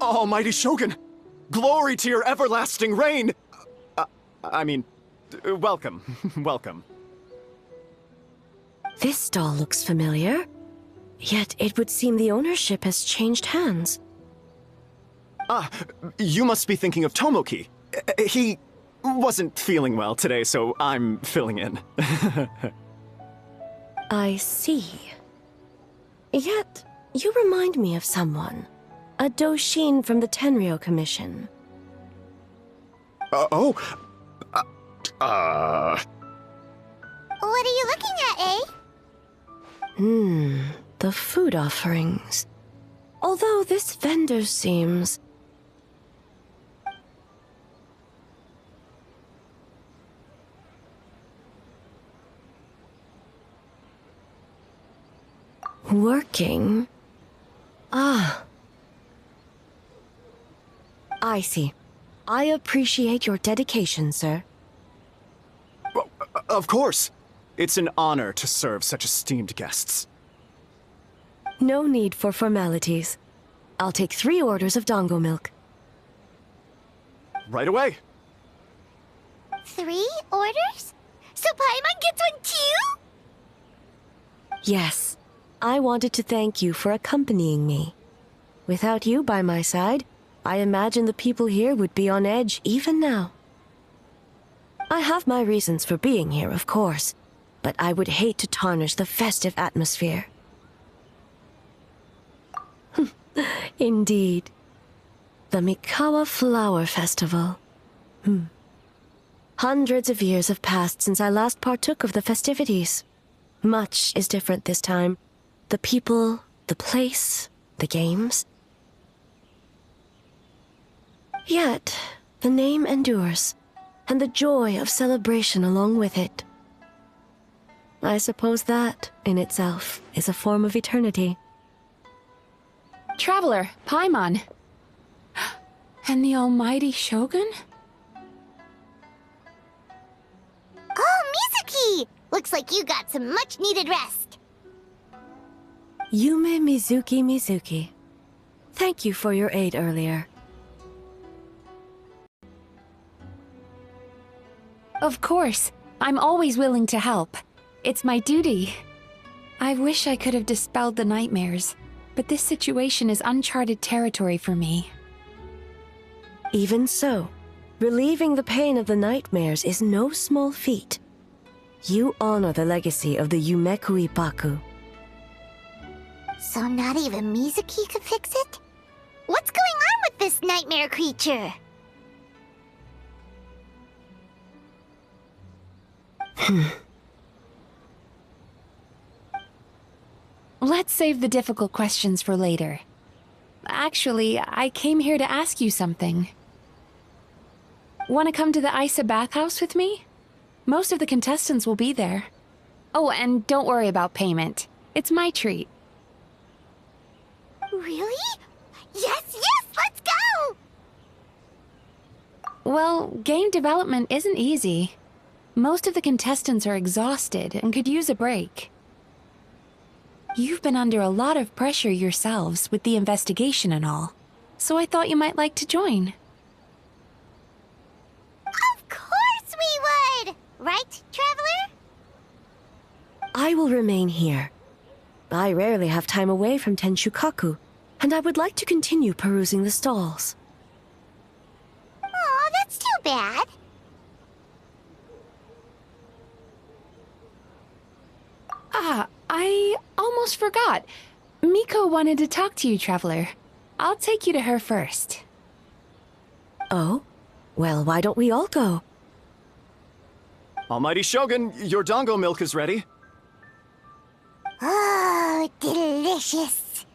Almighty Shogun! Glory to your everlasting reign! Welcome. Welcome. This stall looks familiar, yet it would seem the ownership has changed hands. You must be thinking of Tomoki. He wasn't feeling well today, so I'm filling in. I see. Yet, you remind me of someone. A Doshin from the Tenryou Commission. What What are you looking at, The food offerings. Although this vendor seems... working? I see. I appreciate your dedication, sir. Of course. It's an honor to serve such esteemed guests. No need for formalities. I'll take 3 orders of dango milk. Right away. 3 orders? So Paimon gets one too? Yes. I wanted to thank you for accompanying me. Without you by my side, I imagine the people here would be on edge even now. I have my reasons for being here, of course, but I would hate to tarnish the festive atmosphere. Indeed. The Mikawa Flower Festival. Hundreds of years have passed since I last partook of the festivities. Much is different this time. The people, the place, the games. Yet, the name endures, and the joy of celebration along with it. I suppose that, in itself, is a form of eternity. Traveler, Paimon. And the almighty Shogun? Oh, Mizuki! Looks like you got some much-needed rest. Yumemizuki Mizuki. Thank you for your aid earlier. Of course. I'm always willing to help. It's my duty. I wish I could have dispelled the nightmares, but this situation is uncharted territory for me. Even so, relieving the pain of the nightmares is no small feat. You honor the legacy of the Yumekui Baku. So not even Mizuki could fix it? What's going on with this nightmare creature? Let's save the difficult questions for later. Actually, I came here to ask you something. Want to come to the Isa bathhouse with me? Most of the contestants will be there. Oh, and don't worry about payment. It's my treat. Really? Yes, let's go! Well, game development isn't easy. Most of the contestants are exhausted and could use a break. You've been under a lot of pressure yourselves with the investigation and all, so I thought you might like to join. Of course we would! Right, Traveler? I will remain here. I rarely have time away from Tenshukaku, and I would like to continue perusing the stalls. Aw, that's too bad. I almost forgot. Miko wanted to talk to you, Traveler. I'll take you to her first. Oh? Well, why don't we all go? Almighty Shogun, your dango milk is ready. Oh, delicious.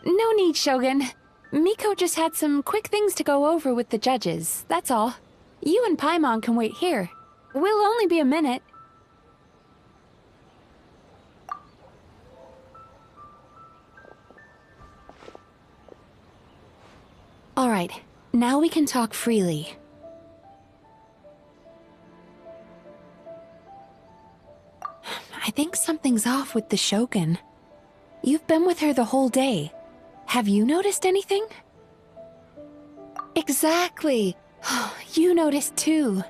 No need, Shogun. Miko just had some quick things to go over with the judges, that's all. You and Paimon can wait here. We'll only be a minute. All right, now we can talk freely. I think something's off with the Shogun. You've been with her the whole day. Have you noticed anything? Exactly. You noticed too.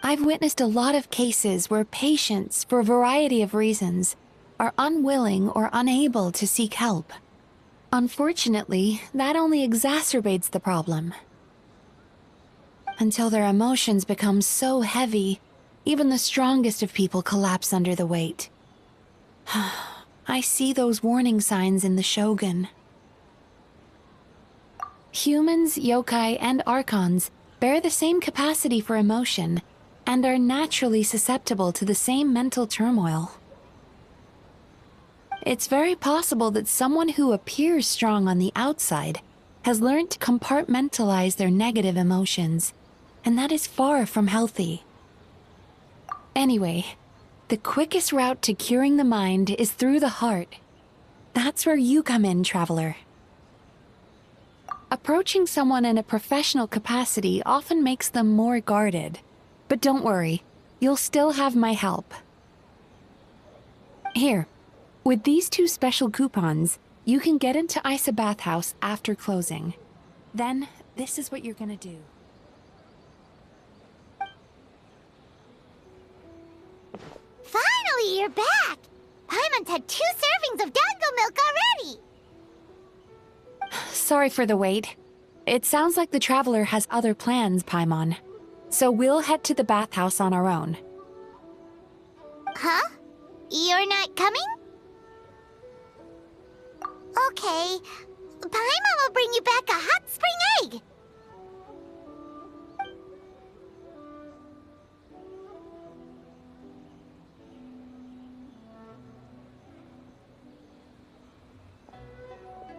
I've witnessed a lot of cases where patients, for a variety of reasons, are unwilling or unable to seek help. Unfortunately, that only exacerbates the problem. Until their emotions become so heavy, even the strongest of people collapse under the weight. I see those warning signs in the Shogun. Humans, yokai, and archons bear the same capacity for emotion, and are naturally susceptible to the same mental turmoil. It's very possible that someone who appears strong on the outside has learned to compartmentalize their negative emotions, and that is far from healthy. Anyway, the quickest route to curing the mind is through the heart. That's where you come in, traveler. Approaching someone in a professional capacity often makes them more guarded. But don't worry, you'll still have my help. Here, with these 2 special coupons, you can get into Isa Bathhouse after closing. Then, this is what you're gonna do. Finally, you're back! Paimon's had 2 servings of dango milk already! Sorry for the wait. It sounds like the traveler has other plans, Paimon. So we'll head to the bathhouse on our own. Huh? You're not coming? Okay. Paimon will bring you back a hot spring egg!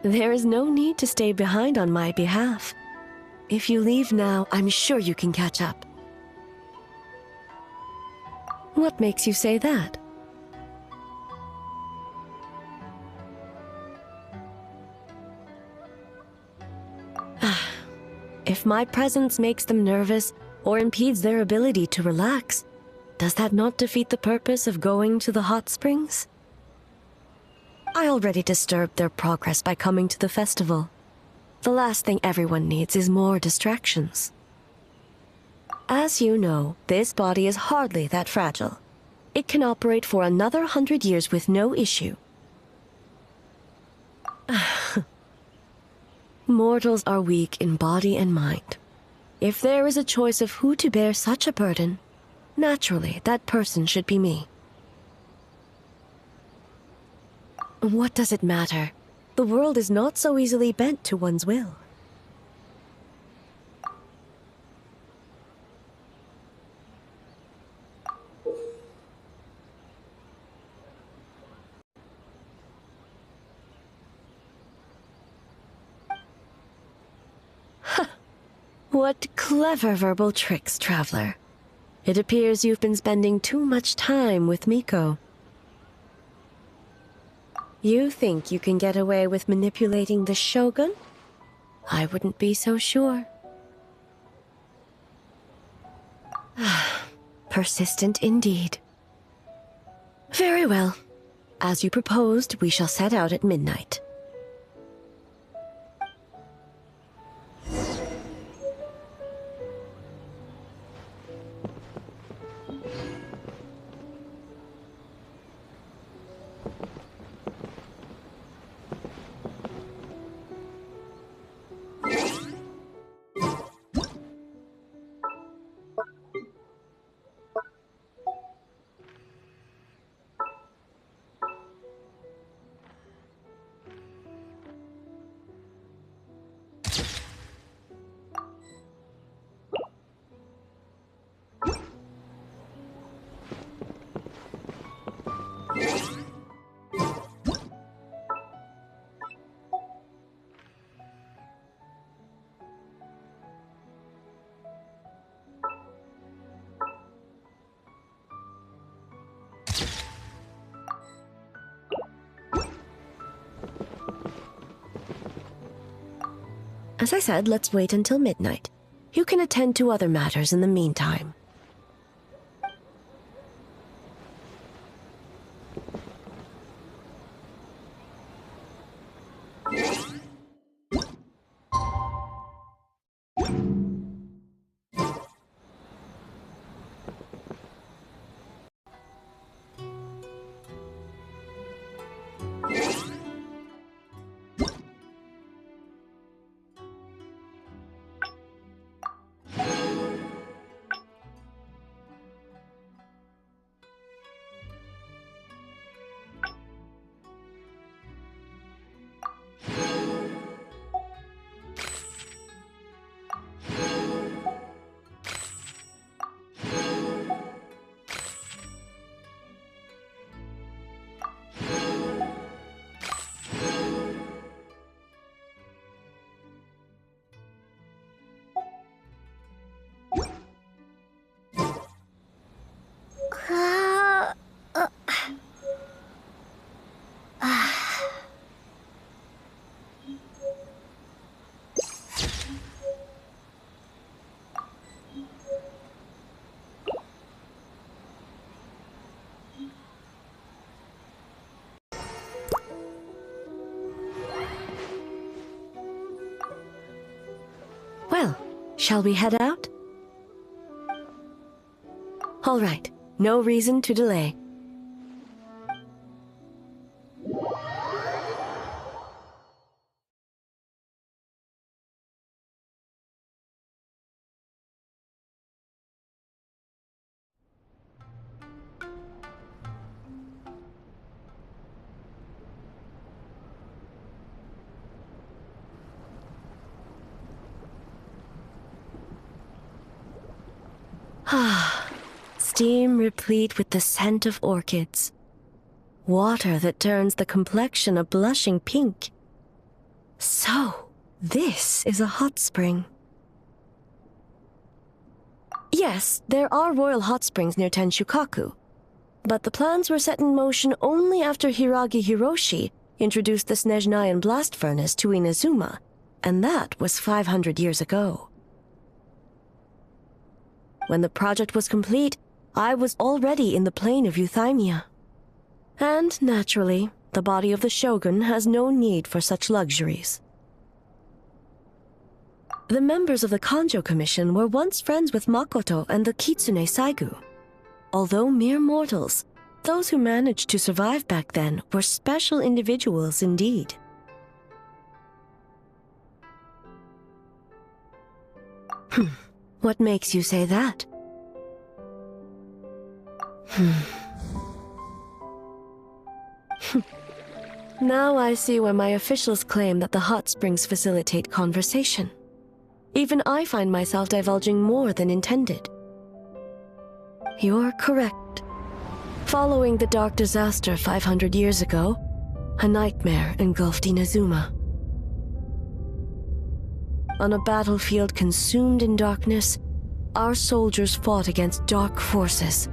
There is no need to stay behind on my behalf. If you leave now, I'm sure you can catch up. What makes you say that? If my presence makes them nervous or impedes their ability to relax, does that not defeat the purpose of going to the hot springs? I already disturbed their progress by coming to the festival. The last thing everyone needs is more distractions. As you know, this body is hardly that fragile. It can operate for another 100 years with no issue. Mortals are weak in body and mind. If there is a choice of who to bear such a burden, naturally that person should be me. What does it matter? The world is not so easily bent to one's will. What clever verbal tricks, traveler. It appears you've been spending too much time with Miko. You think you can get away with manipulating the Shogun? I wouldn't be so sure. Persistent indeed. Very well. As you proposed, we shall set out at midnight. As I said, let's wait until midnight. You can attend to other matters in the meantime. Well, shall we head out? All right, no reason to delay. Steam replete with the scent of orchids. Water that turns the complexion a blushing pink. So, this is a hot spring. Yes, there are royal hot springs near Tenshukaku, but the plans were set in motion only after Hiragi Hiroshi introduced the Snezhnayan blast furnace to Inazuma, and that was 500 years ago. When the project was complete, I was already in the plain of Euthymia. And, naturally, the body of the shogun has no need for such luxuries. The members of the Kanjo Commission were once friends with Makoto and the Kitsune Saigu. Although mere mortals, those who managed to survive back then were special individuals indeed. What makes you say that? Now I see why my officials claim that the hot springs facilitate conversation. Even I find myself divulging more than intended. You're correct. Following the dark disaster 500 years ago, a nightmare engulfed Inazuma. On a battlefield consumed in darkness, our soldiers fought against dark forces,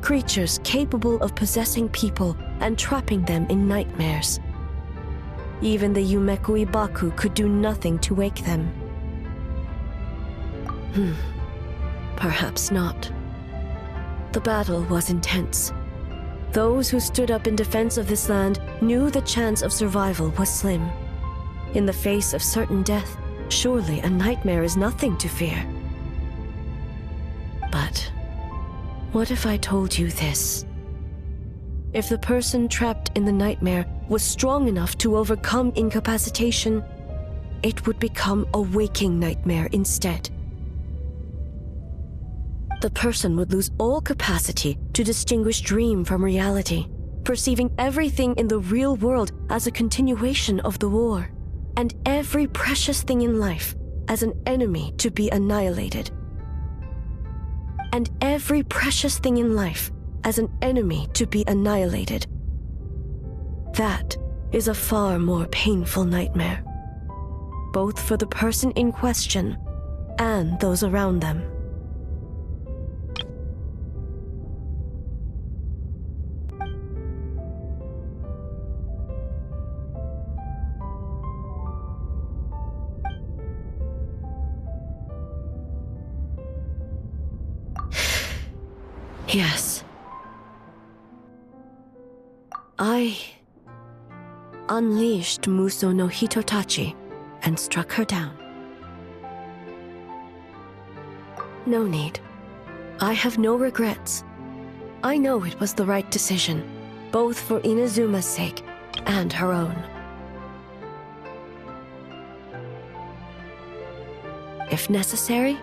creatures capable of possessing people and trapping them in nightmares. Even the Yumekui Baku could do nothing to wake them. Perhaps not. The battle was intense. Those who stood up in defense of this land knew the chance of survival was slim. In the face of certain death, surely a nightmare is nothing to fear. But what if I told you this? If the person trapped in the nightmare was strong enough to overcome incapacitation, it would become a waking nightmare instead. The person would lose all capacity to distinguish dream from reality, perceiving everything in the real world as a continuation of the war, and every precious thing in life as an enemy to be annihilated. And every precious thing in life as an enemy to be annihilated. That is a far more painful nightmare, both for the person in question and those around them. Yes. I unleashed Muso no Hitotachi and struck her down. No need. I have no regrets. I know it was the right decision, both for Inazuma's sake and her own. If necessary,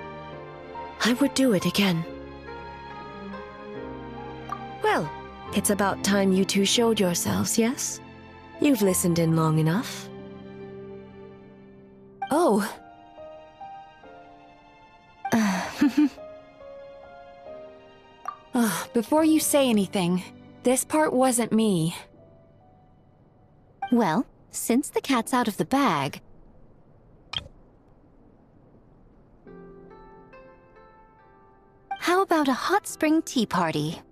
I would do it again. Well, it's about time you two showed yourselves, yes? You've listened in long enough. Oh. Before you say anything, this part wasn't me. Well, since the cat's out of the bag... How about a hot spring tea party?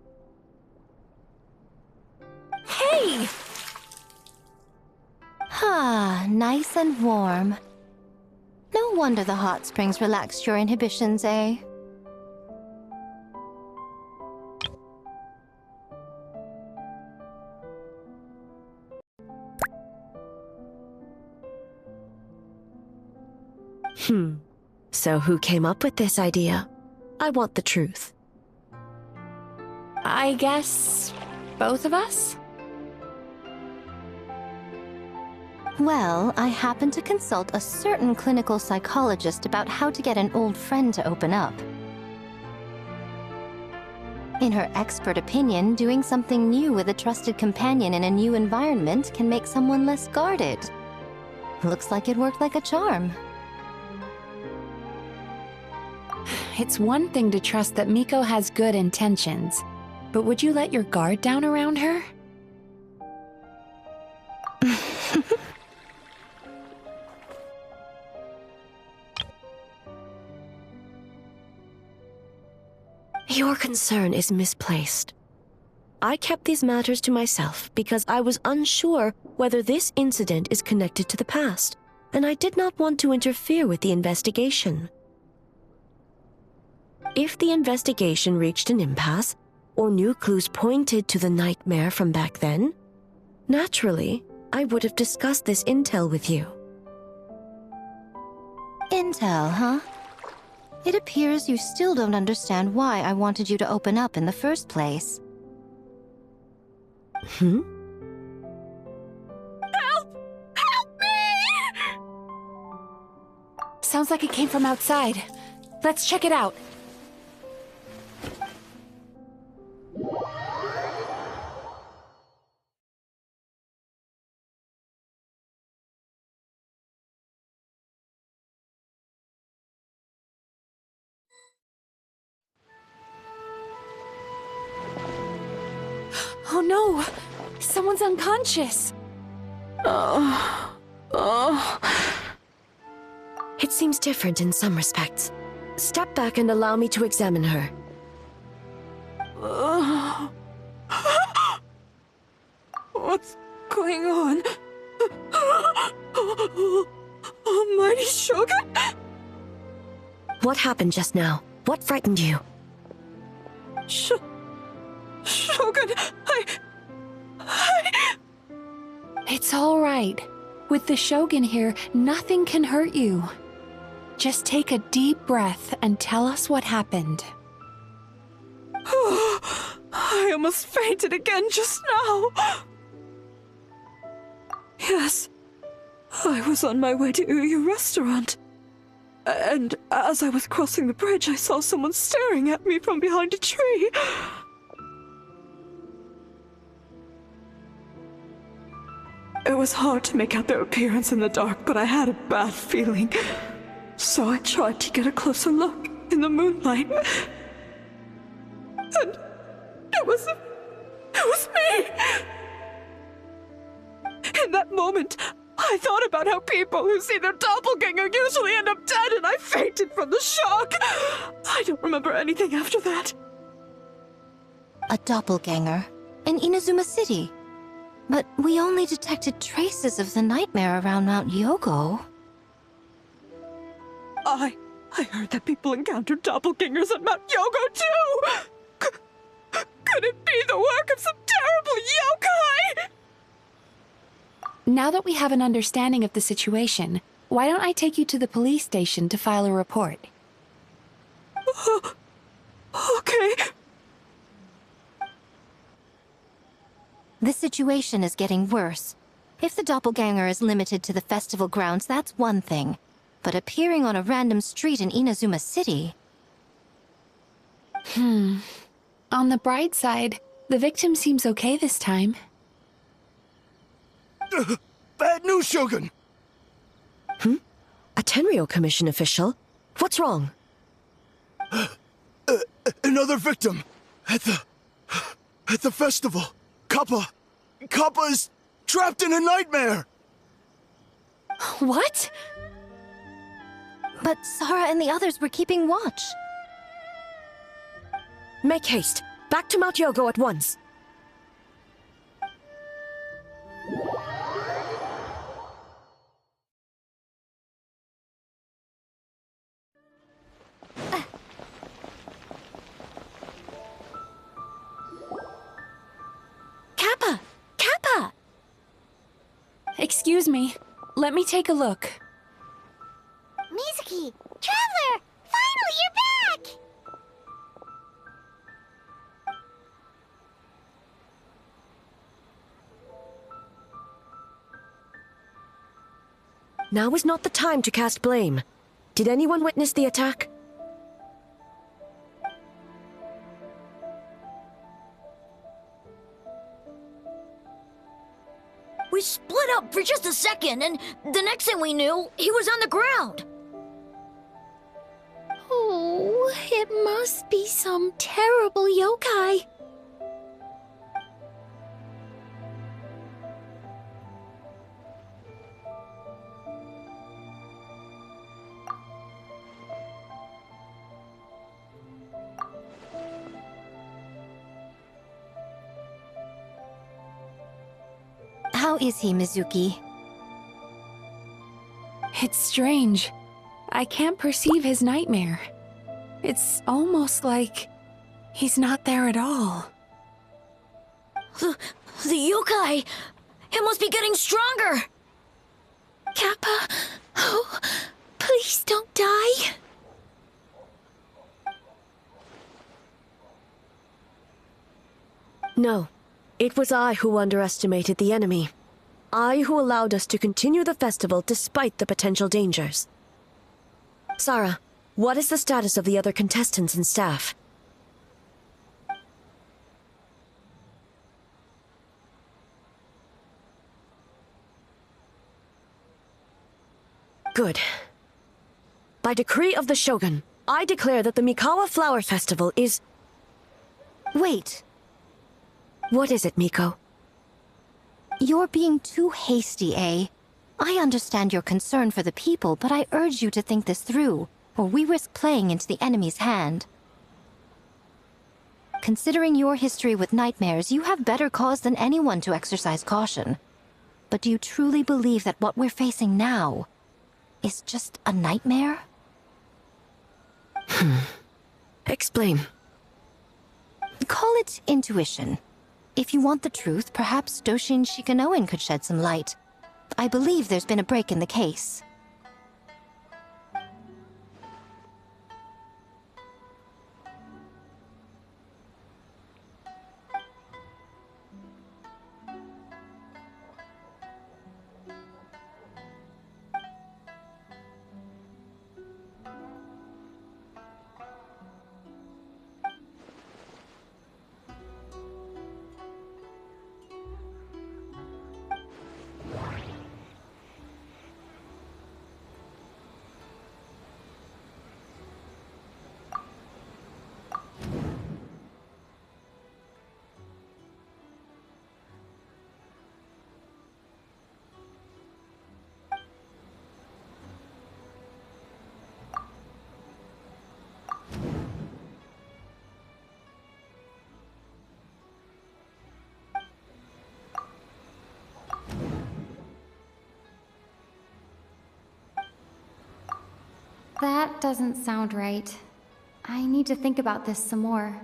Hey! Ah, nice and warm. No wonder the hot springs relaxed your inhibitions, eh? So who came up with this idea? I want the truth. I guess... both of us? Well, I happened to consult a certain clinical psychologist about how to get an old friend to open up. In her expert opinion, doing something new with a trusted companion in a new environment can make someone less guarded. Looks like it worked like a charm. It's one thing to trust that Miko has good intentions, but would you let your guard down around her? Your concern is misplaced. I kept these matters to myself because I was unsure whether this incident is connected to the past, and I did not want to interfere with the investigation. If the investigation reached an impasse, or new clues pointed to the nightmare from back then, naturally, I would have discussed this intel with you. Intel, huh? It appears you still don't understand why I wanted you to open up in the first place. Hmm? Help me! Sounds like it came from outside. Let's check it out. Oh no! Someone's unconscious! It seems different in some respects. Step back and allow me to examine her. What's going on? Almighty Shogun? What happened just now? What frightened you? Shogun, It's all right. With the Shogun here, nothing can hurt you. Just take a deep breath and tell us what happened. I almost fainted again just now. Yes, I was on my way to Uyu restaurant. And as I was crossing the bridge, I saw someone staring at me from behind a tree. It was hard to make out their appearance in the dark, but I had a bad feeling. So I tried to get a closer look in the moonlight. And it was me! In that moment, I thought about how people who see their doppelganger usually end up dead, and I fainted from the shock. I don't remember anything after that. A doppelganger? In Inazuma City? But we only detected traces of the nightmare around Mount Yogo. I heard that people encountered doppelgangers at Mount Yogo too! Could it be the work of some terrible yokai? Now that we have an understanding of the situation, why don't I take you to the police station to file a report? Okay. The situation is getting worse. If the doppelganger is limited to the festival grounds, that's one thing. But appearing on a random street in Inazuma City... On the bright side, the victim seems okay this time. Bad news, Shogun! A Tenryou Commission official? What's wrong? Another victim! At the festival! Kappa is trapped in a nightmare! What? But Sara and the others were keeping watch. Make haste. Back to Mount Yogo at once. Kappa! Kappa! Excuse me. Let me take a look. Mizuki! Traveler! Finally, you're back! Now is not the time to cast blame. Did anyone witness the attack? We split up for just a second, and the next thing we knew, he was on the ground. Oh, it must be some terrible yokai. How is he, Mizuki? It's strange. I can't perceive his nightmare. It's almost like he's not there at all. The yokai! It must be getting stronger! Kappa, oh, please don't die. No. It was I who underestimated the enemy. I who allowed us to continue the festival despite the potential dangers. Sara, what is the status of the other contestants and staff? Good. By decree of the Shogun, I declare that the Mikawa Flower Festival is... Wait. What is it, Miko? You're being too hasty, eh? I understand your concern for the people, but I urge you to think this through, or we risk playing into the enemy's hand. Considering your history with nightmares, you have better cause than anyone to exercise caution. But do you truly believe that what we're facing now is just a nightmare? Explain. Call it intuition. If you want the truth, perhaps Doshin Shikanoen could shed some light. I believe there's been a break in the case. That doesn't sound right. I need to think about this some more.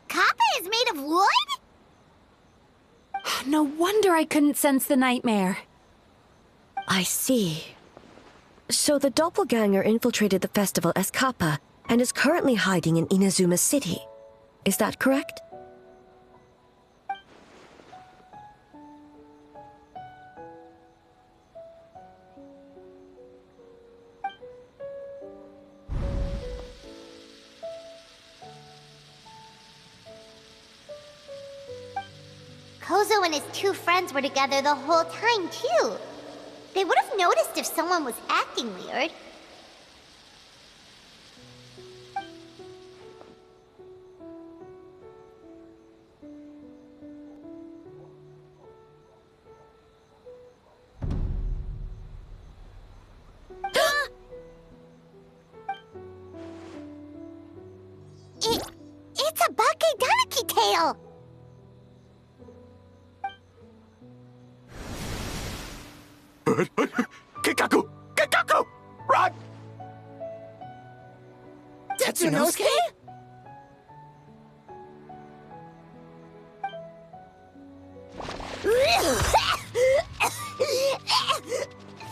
Kappa is made of wood? No wonder I couldn't sense the nightmare. I see. So the doppelganger infiltrated the festival as Kappa and is currently hiding in Inazuma City. Is that correct? Kozo and his two friends were together the whole time, too. They would have noticed if someone was acting weird. It's a Bakedaniki tail! Kikaku! Kikaku! Run! Tetsunosuke?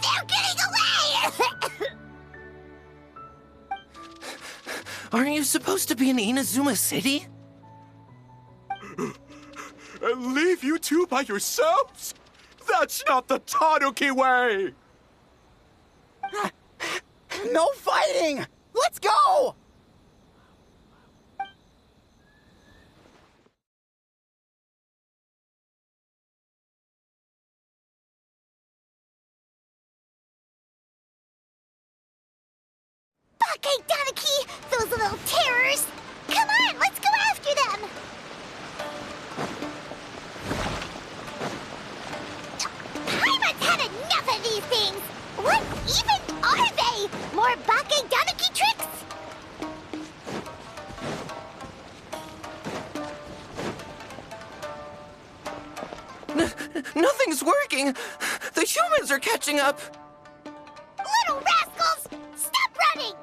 They're getting away! Aren't you supposed to be in Inazuma City? And leave you two by yourselves? That's not the Tanuki way! No fighting! Let's go! Bakedaniki! Those little terrors! Come on, let's go after them! Paimon's had enough of these things! What even are they? More Bakedaniki tricks? Nothing's working! The humans are catching up! Little rascals! Stop running!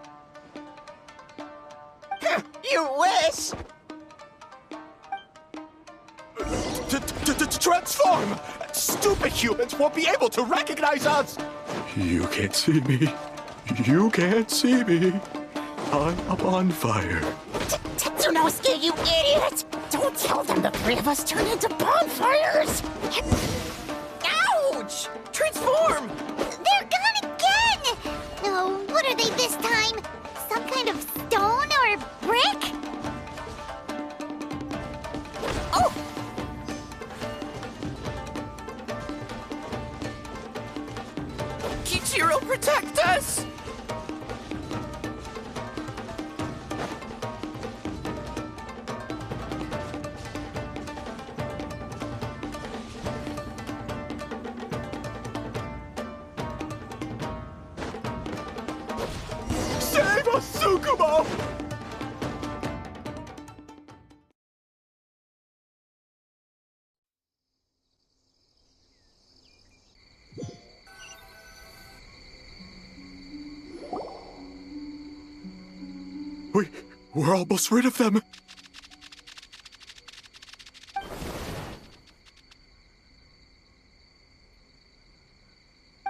You wish! Transform! Stupid humans won't be able to recognize us! You can't see me. You can't see me. I'm up on fire. Tetsunosuke, you idiot! Don't tell them the three of us turned into bonfires! Ouch! Transform! They're gone again! Oh, what are they this time? Some kind of stone or brick? Oh! Kichiro, protect us! Save us, Tsukumo! We're almost rid of them.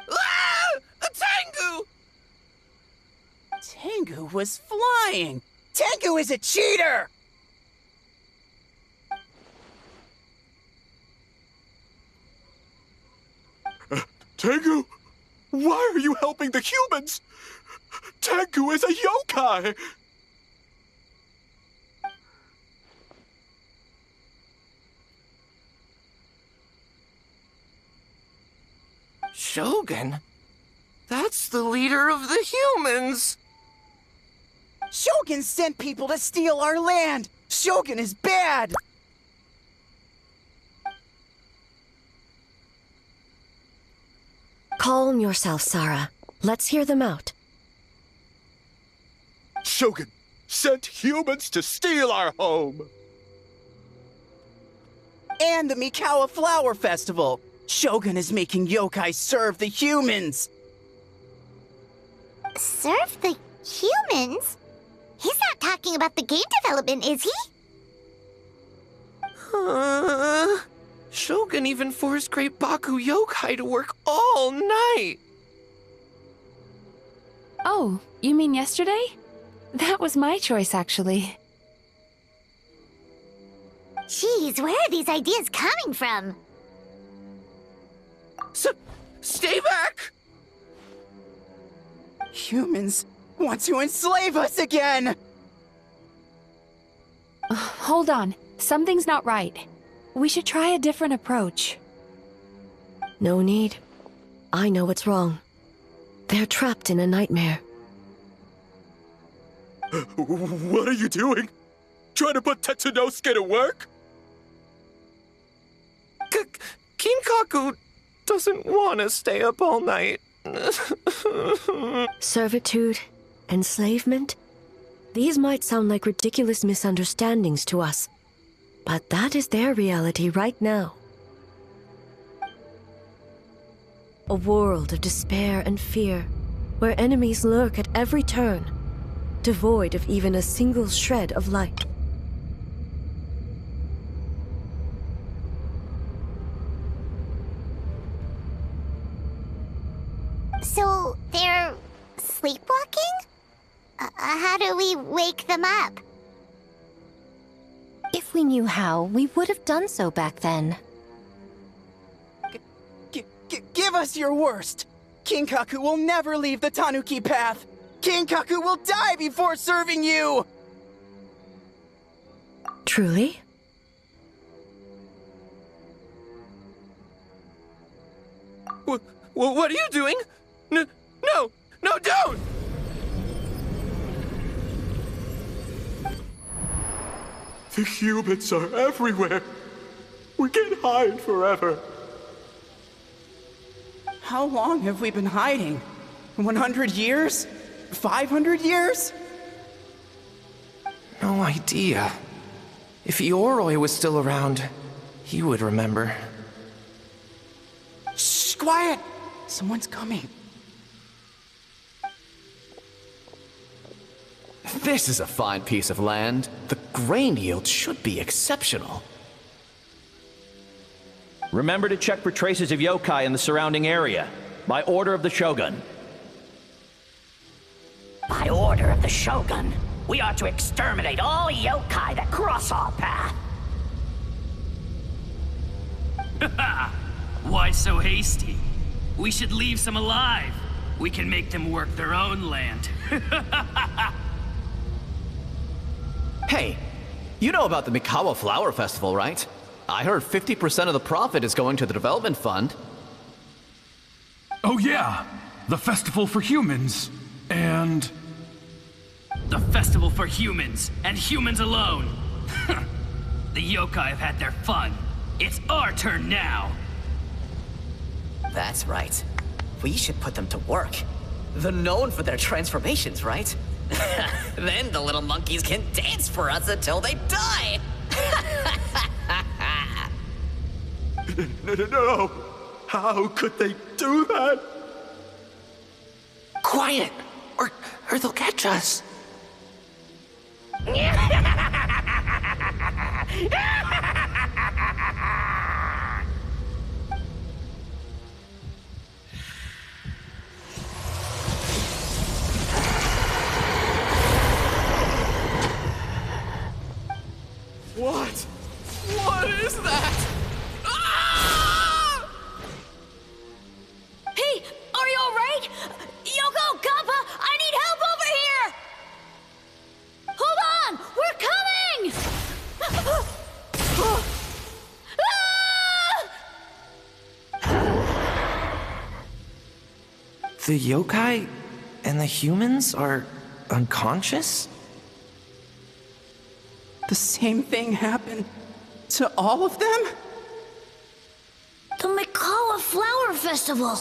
Ah! A Tengu! Tengu was flying! Tengu is a cheater! Tengu, why are you helping the humans? Tengu is a yokai! Shogun? That's the leader of the humans! Shogun sent people to steal our land! Shogun is bad! Calm yourself, Sarah. Let's hear them out. Shogun sent humans to steal our home! And the Mikawa Flower Festival! Shogun is making yokai serve the humans! Serve the humans? He's not talking about the game development, is he? Shogun even forced Great Baku Yokai to work all night! Oh, you mean yesterday? That was my choice, actually. Jeez, where are these ideas coming from? Stay back! Humans want to enslave us again! Hold on. Something's not right. We should try a different approach. No need. I know what's wrong. They're trapped in a nightmare. What are you doing? Trying to put Tetsunosuke to work? Kinkaku doesn't want to stay up all night. Servitude, enslavement. These might sound like ridiculous misunderstandings to us, but that is their reality right now. A world of despair and fear, where enemies lurk at every turn, devoid of even a single shred of light. So, they're sleepwalking? How do we wake them up? If we knew how, we would have done so back then. Give us your worst! Kinkaku will never leave the Tanuki path! Kinkaku will die before serving you! Truly? What are you doing? No, don't! The humans are everywhere. We can't hide forever. How long have we been hiding? 100 years? 500 years? No idea. If Ioroi was still around, he would remember. Shh, quiet! Someone's coming. This is a fine piece of land. The grain yield should be exceptional. Remember to check for traces of yokai in the surrounding area, by order of the Shogun. By order of the Shogun, we are to exterminate all yokai that cross our path. Why so hasty? We should leave some alive. We can make them work their own land. Hey, you know about the Mikawa Flower Festival, right? I heard 50% of the profit is going to the development fund. Oh yeah, the festival for humans, and... The festival for humans, and humans alone. The yokai have had their fun. It's our turn now. That's right. We should put them to work. They're known for their transformations, right? Then the little monkeys can dance for us until they die! No! How could they do that? Quiet, or they'll catch us. What is that? Ah! Hey, are you alright? Yoko, Kappa, I need help over here! Hold on, we're coming! The yokai and the humans are unconscious? The same thing happened to all of them? The Mikawa Flower Festival!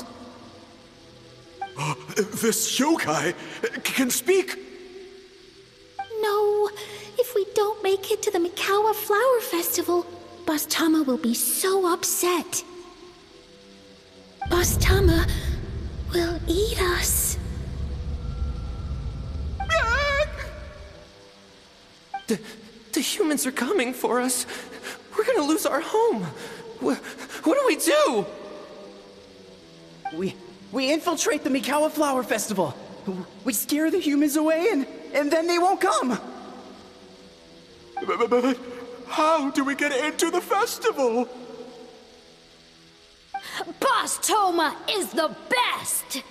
This yokai can speak! No, if we don't make it to the Mikawa Flower Festival, Boss Tama will be so upset. Boss Tama will eat us. humans are coming for us. We're gonna lose our home. What do we do? We infiltrate the Mikawa Flower Festival. We scare the humans away and then they won't come. But how do we get into the festival? Boss Toma is the best!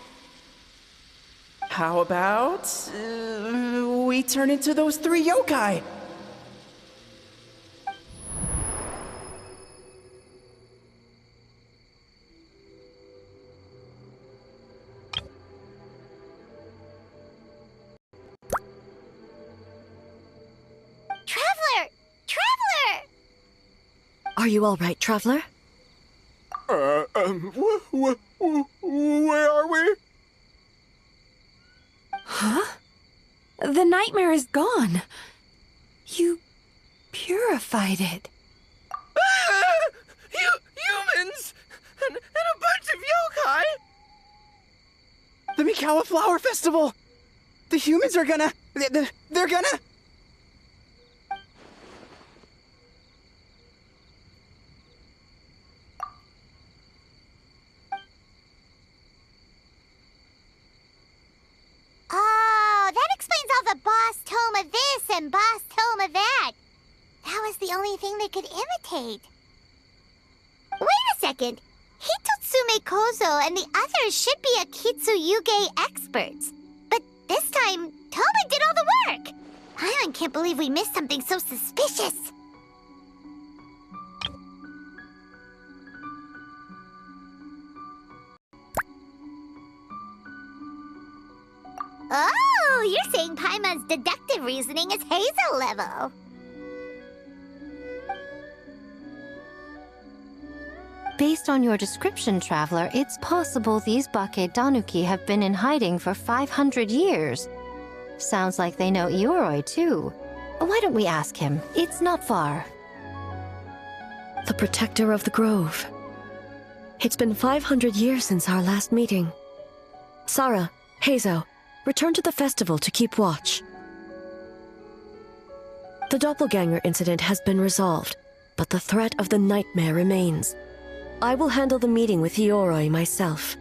How about we turn into those 3 yokai? Are you all right, Traveler? Where are we? Huh? The nightmare is gone. You purified it. Humans! And a bunch of yokai! The Mikawa Flower Festival! The humans are gonna... They're gonna... Oh, that explains all the Boss Toma this and Boss Toma that. That was the only thing they could imitate. Wait a second. Hitotsume Kozo and the others should be Akitsuyuge experts. But this time, Toma did all the work. Paimon can't believe we missed something so suspicious. Oh, you're saying Paimon's deductive reasoning is Heizou level. Based on your description, Traveler, it's possible these Bake Danuki have been in hiding for 500 years. Sounds like they know Ioroi, too. Why don't we ask him? It's not far. The protector of the grove. It's been 500 years since our last meeting. Sarah, Heizou, return to the festival to keep watch. The doppelganger incident has been resolved, but the threat of the nightmare remains. I will handle the meeting with Ioroi myself.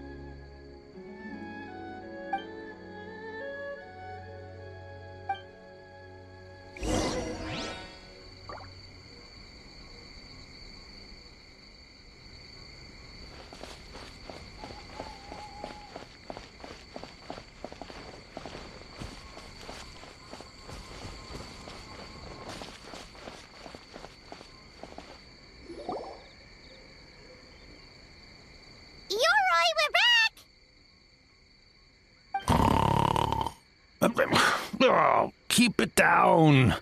Oh, keep it down.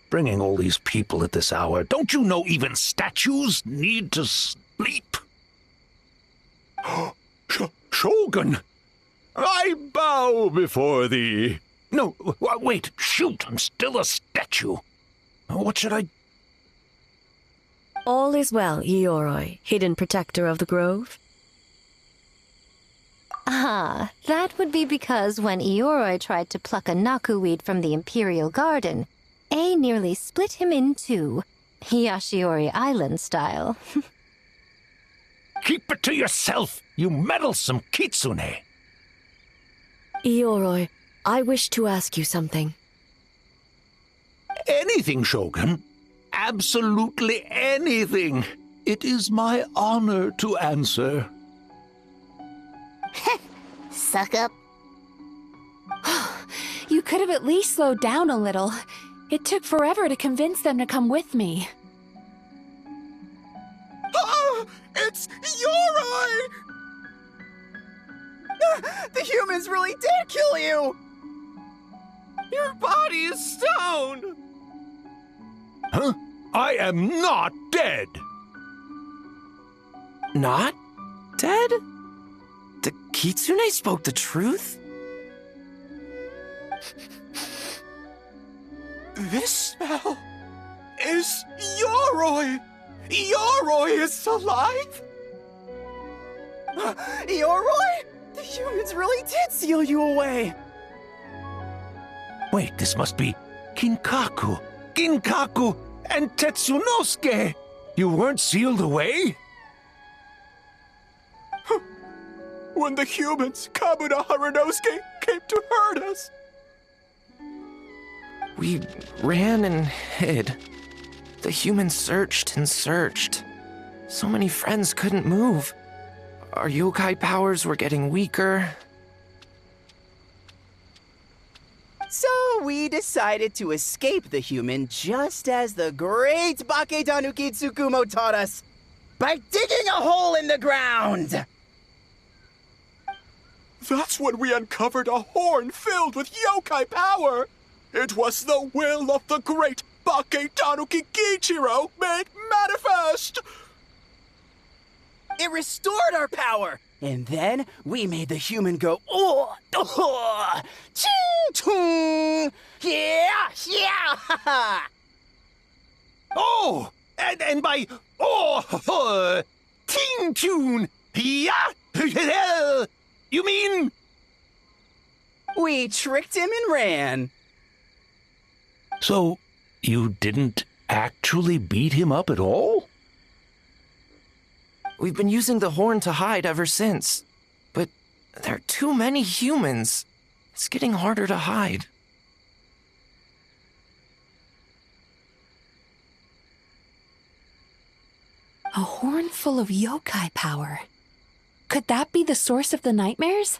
Bringing all these people at this hour. Don't you know even statues need to sleep? Shogun! I bow before thee. No, wait, shoot, I'm still a statue. What should I... All is well, Ioroi, hidden protector of the grove. Ah, that would be because when Ioroi tried to pluck a nakuweed from the Imperial Garden, A nearly split him in two, Yashiori Island style. Keep it to yourself, you meddlesome kitsune! Ioroi, I wish to ask you something. Anything, Shogun. Absolutely anything. It is my honor to answer. Suck up. You could have at least slowed down a little. It took forever to convince them to come with me. Oh, it's Ioroi! The humans really did kill you! Your body is stone! Huh? I am not dead! Not dead? The kitsune spoke the truth? This smell is Ioroi! Ioroi is alive? Ioroi? The humans really did seal you away! Wait, this must be Kinkaku. Kinkaku! And Tetsunosuke! You weren't sealed away? When the humans, Kabuna Harunosuke, came to hurt us. We ran and hid. The humans searched and searched. So many friends couldn't move. Our yokai powers were getting weaker. So we decided to escape the human just as the great Baketanuki Tsukumo taught us, by digging a hole in the ground! That's when we uncovered a horn filled with yokai power! It was the will of the great Baketanuki Kichiro made manifest! It restored our power! And then we made the human go, oh, oh, ching, chung, yeah, yeah, ha, ha. Oh, and by, oh, ting, tune, yeah, you mean? We tricked him and ran. So, you didn't actually beat him up at all? We've been using the horn to hide ever since. But there are too many humans. It's getting harder to hide. A horn full of yokai power. Could that be the source of the nightmares?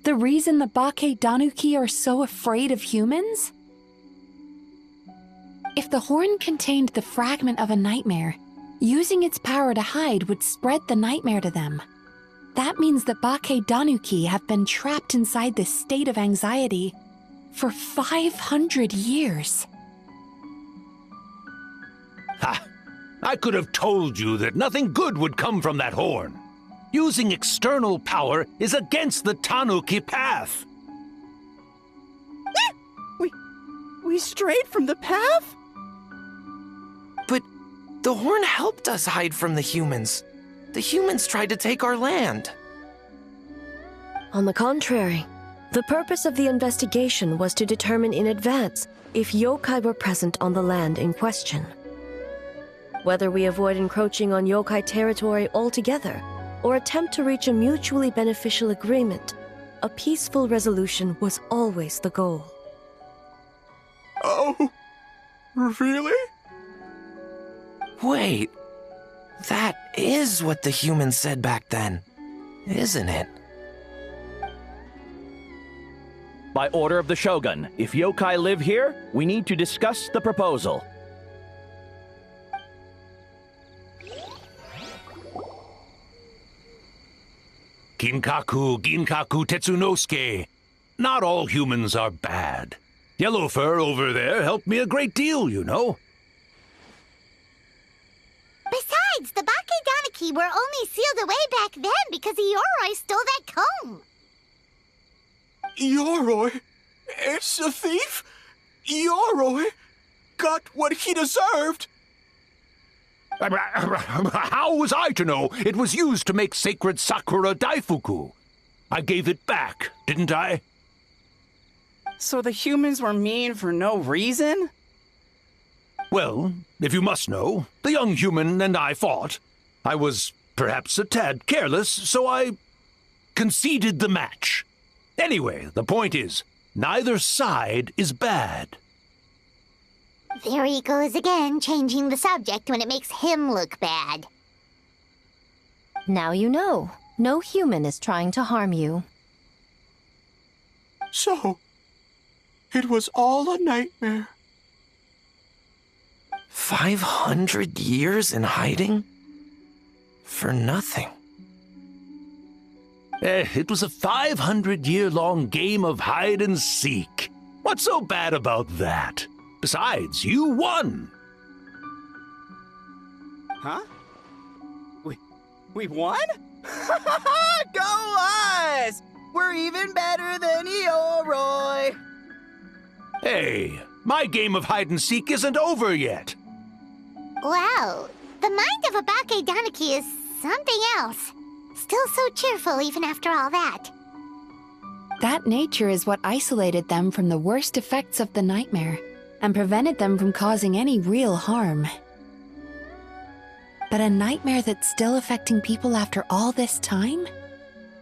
The reason the Baketanuki are so afraid of humans? If the horn contained the fragment of a nightmare, using its power to hide would spread the nightmare to them. That means that Baketanuki have been trapped inside this state of anxiety for 500 years. Ha! I could have told you that nothing good would come from that horn. Using external power is against the Tanuki path. We strayed from the path? But the horn helped us hide from the humans. The humans tried to take our land. On the contrary, the purpose of the investigation was to determine in advance if yokai were present on the land in question. Whether we avoid encroaching on yokai territory altogether, or attempt to reach a mutually beneficial agreement, a peaceful resolution was always the goal. Oh, really? Wait, that is what the humans said back then, isn't it? By order of the Shogun, if yokai live here, we need to discuss the proposal. Ginkaku Tetsunosuke. Not all humans are bad. Yellow Fur over there helped me a great deal, you know. Besides, the Baketanuki were only sealed away back then because Yoroi stole that comb. Yoroi? It's a thief? Yoroi got what he deserved. How was I to know it was used to make sacred Sakura Daifuku? I gave it back, didn't I? So the humans were mean for no reason? Well, if you must know, the young human and I fought. I was perhaps a tad careless, so I conceded the match. Anyway, the point is, neither side is bad. There he goes again, changing the subject when it makes him look bad. Now you know. No human is trying to harm you. So, it was all a nightmare. 500 years in hiding? For nothing. It was a 500-year-long game of hide and seek. What's so bad about that? Besides, you won. Huh? We won? Go us! We're even better than Yoroi! Hey, my game of hide and seek isn't over yet. Wow, the mind of a Baketanuki is something else. Still so cheerful even after all that. That nature is what isolated them from the worst effects of the nightmare, and prevented them from causing any real harm. But a nightmare that's still affecting people after all this time?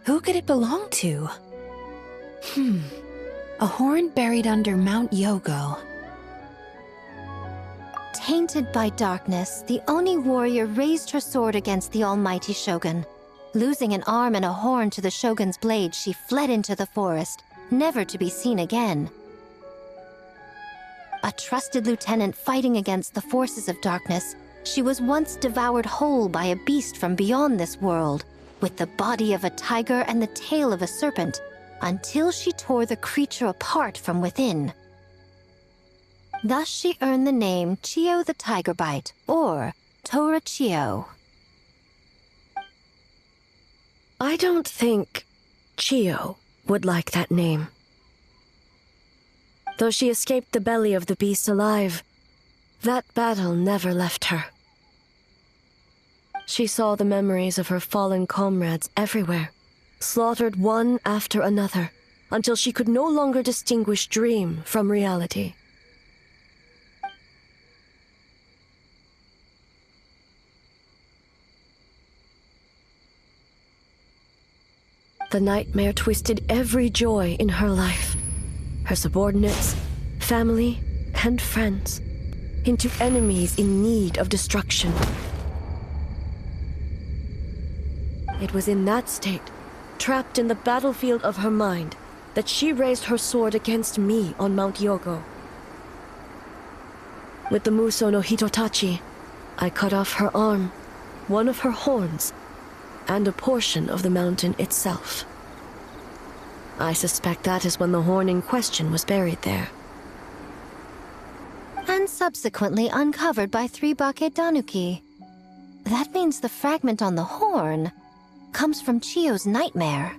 Who could it belong to? A horn buried under Mount Yogo. Tainted by darkness, the Oni warrior raised her sword against the almighty shogun. Losing an arm and a horn to the shogun's blade, she fled into the forest, never to be seen again. A trusted lieutenant fighting against the forces of darkness, she was once devoured whole by a beast from beyond this world, with the body of a tiger and the tail of a serpent, until she tore the creature apart from within. Thus she earned the name Chiyo the Tiger Bite, or Tora Chiyo. I don't think Chiyo would like that name. Though she escaped the belly of the beast alive, that battle never left her. She saw the memories of her fallen comrades everywhere, slaughtered one after another, until she could no longer distinguish dream from reality. The nightmare twisted every joy in her life, her subordinates, family, and friends, into enemies in need of destruction. It was in that state, trapped in the battlefield of her mind, that she raised her sword against me on Mount Yogo. With the Muso no Hitotachi, I cut off her arm, one of her horns, and a portion of the mountain itself. I suspect that is when the horn in question was buried there. And subsequently uncovered by 3 Bake Danuki. That means the fragment on the horn comes from Chiyo's nightmare.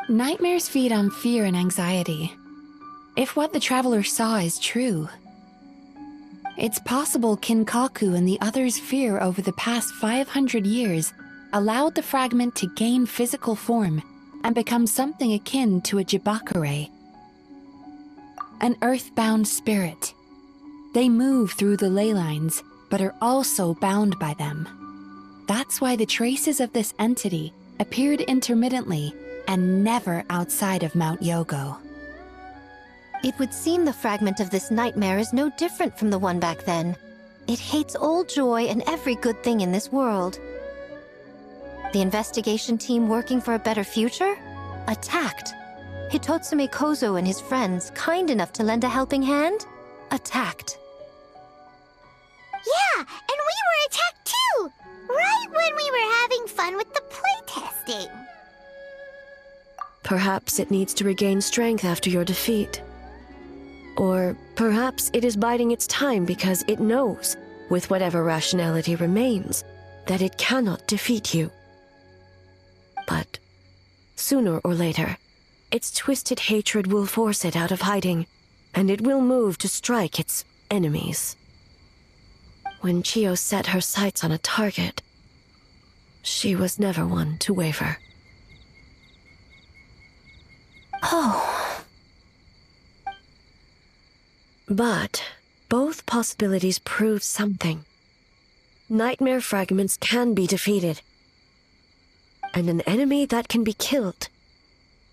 Nightmares feed on fear and anxiety. If what the traveler saw is true, it's possible Kinkaku and the others' fear over the past 500 years allowed the fragment to gain physical form and become something akin to a jibakure. An earthbound spirit. They move through the ley lines, but are also bound by them. That's why the traces of this entity appeared intermittently and never outside of Mount Yogo. It would seem the fragment of this nightmare is no different from the one back then. It hates all joy and every good thing in this world. The investigation team working for a better future? Attacked. Hitotsume Kozo and his friends, kind enough to lend a helping hand? Attacked. Yeah, and we were attacked too! Right when we were having fun with the playtesting. Perhaps it needs to regain strength after your defeat. Or perhaps it is biding its time because it knows, with whatever rationality remains, that it cannot defeat you. But sooner or later, its twisted hatred will force it out of hiding, and it will move to strike its enemies. When Chiyo set her sights on a target, she was never one to waver. Oh. But both possibilities prove something. Nightmare fragments can be defeated. And an enemy that can be killed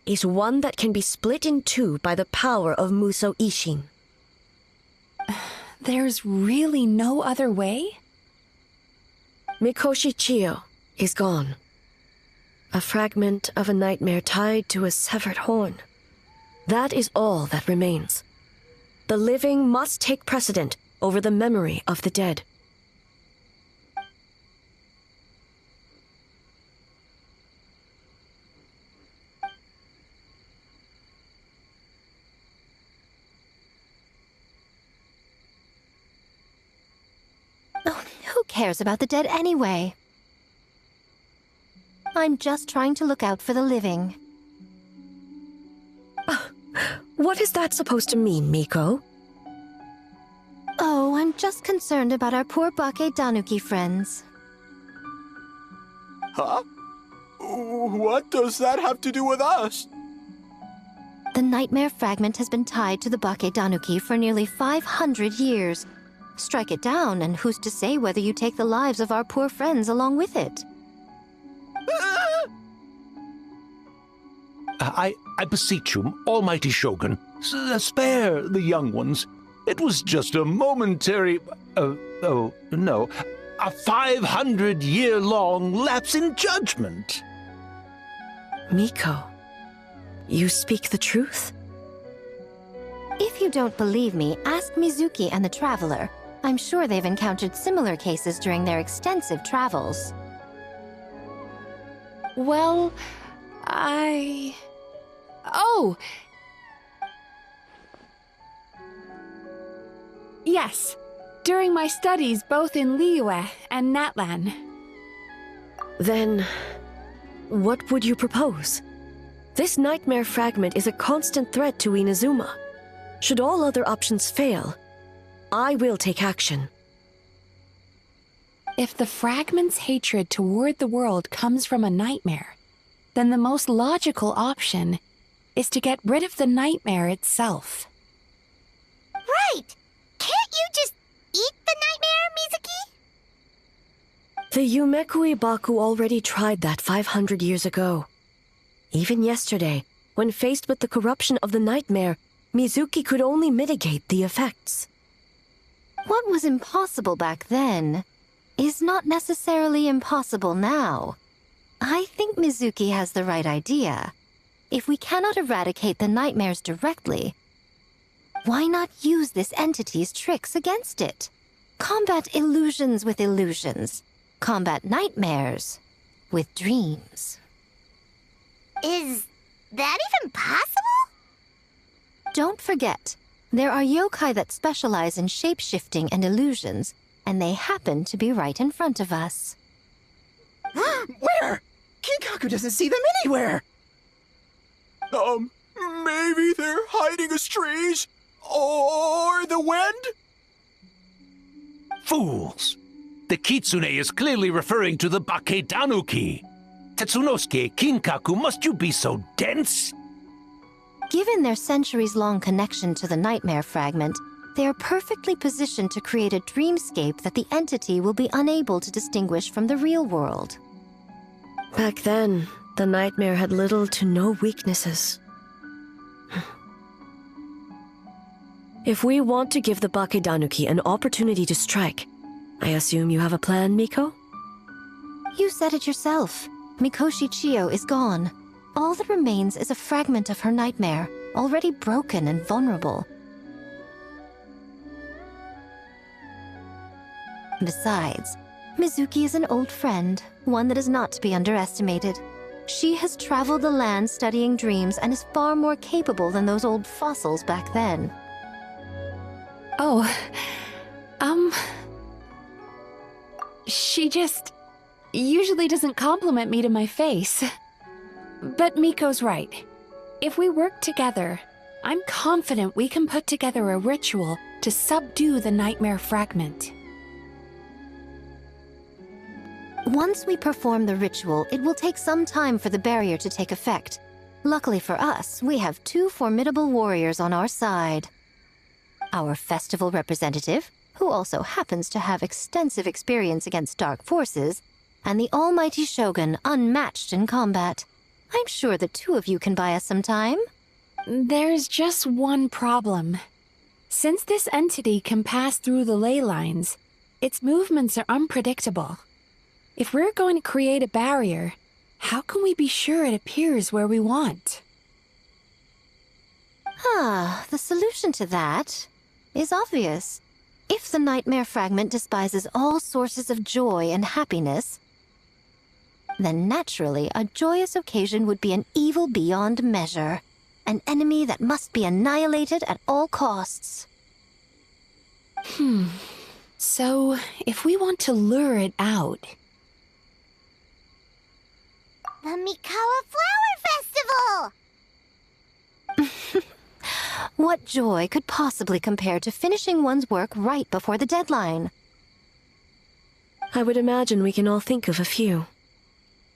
is one that can be split in two by the power of Muso Ishin. There's really no other way? Mikoshi Chiyo is gone. A fragment of a nightmare tied to a severed horn. That is all that remains. The living must take precedent over the memory of the dead. Oh, who cares about the dead anyway? I'm just trying to look out for the living. What is that supposed to mean, Miko? Oh, I'm just concerned about our poor Bake Danuki friends. Huh? What does that have to do with us? The nightmare fragment has been tied to the Bakedanuki for nearly 500 years. Strike it down, and who's to say whether you take the lives of our poor friends along with it? I beseech you, almighty Shogun, spare the young ones. It was just a momentary... a 500-year-long lapse in judgment. Miko, you speak the truth? If you don't believe me, ask Mizuki and the Traveler. I'm sure they've encountered similar cases during their extensive travels. Well, Oh! Yes. During my studies both in Liyue and Natlan. Then, what would you propose? This nightmare fragment is a constant threat to Inazuma. Should all other options fail, I will take action. If the fragment's hatred toward the world comes from a nightmare, then the most logical option is to get rid of the nightmare itself. Right! Can't you just eat the nightmare, Mizuki? The Yumekui Baku already tried that 500 years ago. Even yesterday, when faced with the corruption of the nightmare, Mizuki could only mitigate the effects. What was impossible back then is not necessarily impossible now. I think Mizuki has the right idea. If we cannot eradicate the nightmares directly, why not use this entity's tricks against it? Combat illusions with illusions. Combat nightmares with dreams. Is that even possible? Don't forget, there are yokai that specialize in shape-shifting and illusions, and they happen to be right in front of us. Where? Kinkaku doesn't see them anywhere! Maybe they're hiding us trees? Or the wind? Fools! The kitsune is clearly referring to the Bakedanuki. Tetsunosuke, Kinkaku, must you be so dense? Given their centuries-long connection to the nightmare fragment, they are perfectly positioned to create a dreamscape that the entity will be unable to distinguish from the real world. Back then, the nightmare had little to no weaknesses. If we want to give the Bakedanuki an opportunity to strike, I assume you have a plan, Miko? You said it yourself. Mikoshi Chiyo is gone. All that remains is a fragment of her nightmare, already broken and vulnerable. Besides, Mizuki is an old friend, one that is not to be underestimated. She has traveled the land studying dreams and is far more capable than those old fossils back then. Oh, she just usually doesn't compliment me to my face. But Miko's right. If we work together, I'm confident we can put together a ritual to subdue the nightmare fragment. Once we perform the ritual, it will take some time for the barrier to take effect. Luckily for us, we have two formidable warriors on our side. Our festival representative, who also happens to have extensive experience against dark forces, and the almighty Shogun, unmatched in combat. I'm sure the two of you can buy us some time. There's just one problem. Since this entity can pass through the ley lines, its movements are unpredictable. If we're going to create a barrier, how can we be sure it appears where we want? The solution to that is obvious. If the nightmare fragment despises all sources of joy and happiness, then naturally a joyous occasion would be an evil beyond measure, an enemy that must be annihilated at all costs. So, if we want to lure it out... The Mikawa Flower Festival! What joy could possibly compare to finishing one's work right before the deadline? I would imagine we can all think of a few.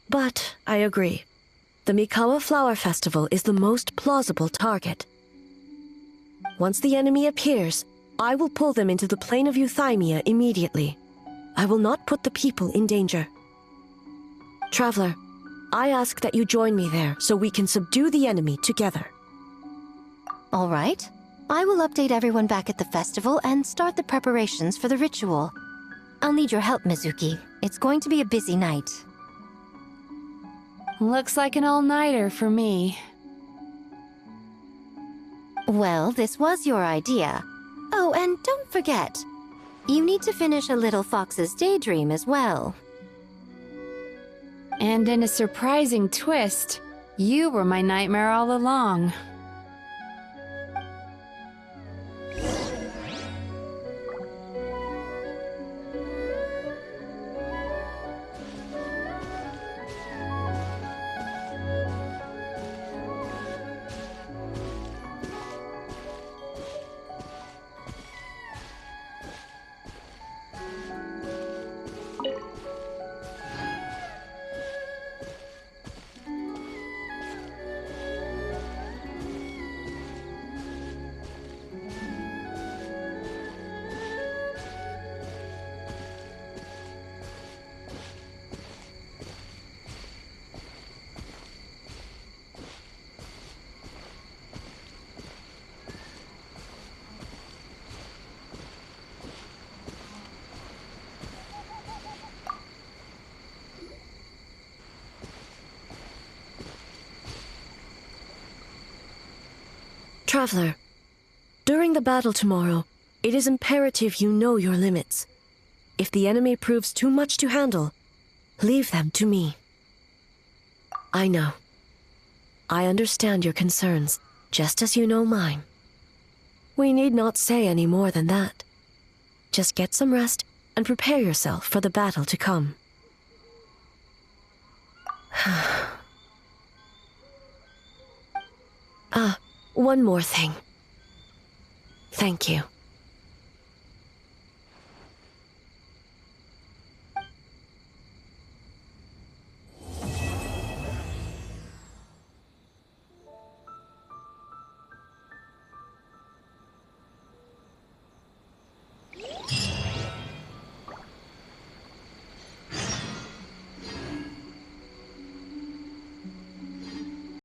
But I agree. The Mikawa Flower Festival is the most plausible target. Once the enemy appears, I will pull them into the plain of Euthymia immediately. I will not put the people in danger. Traveler, I ask that you join me there so we can subdue the enemy together. All right. I will update everyone back at the festival and start the preparations for the ritual. I'll need your help, Mizuki. It's going to be a busy night. Looks like an all-nighter for me. Well, this was your idea. Oh, and don't forget, you need to finish a little fox's daydream as well. And in a surprising twist, you were my nightmare all along. Traveler, during the battle tomorrow, it is imperative you know your limits. If the enemy proves too much to handle, leave them to me. I know. I understand your concerns, just as you know mine. We need not say any more than that. Just get some rest and prepare yourself for the battle to come. One more thing. Thank you.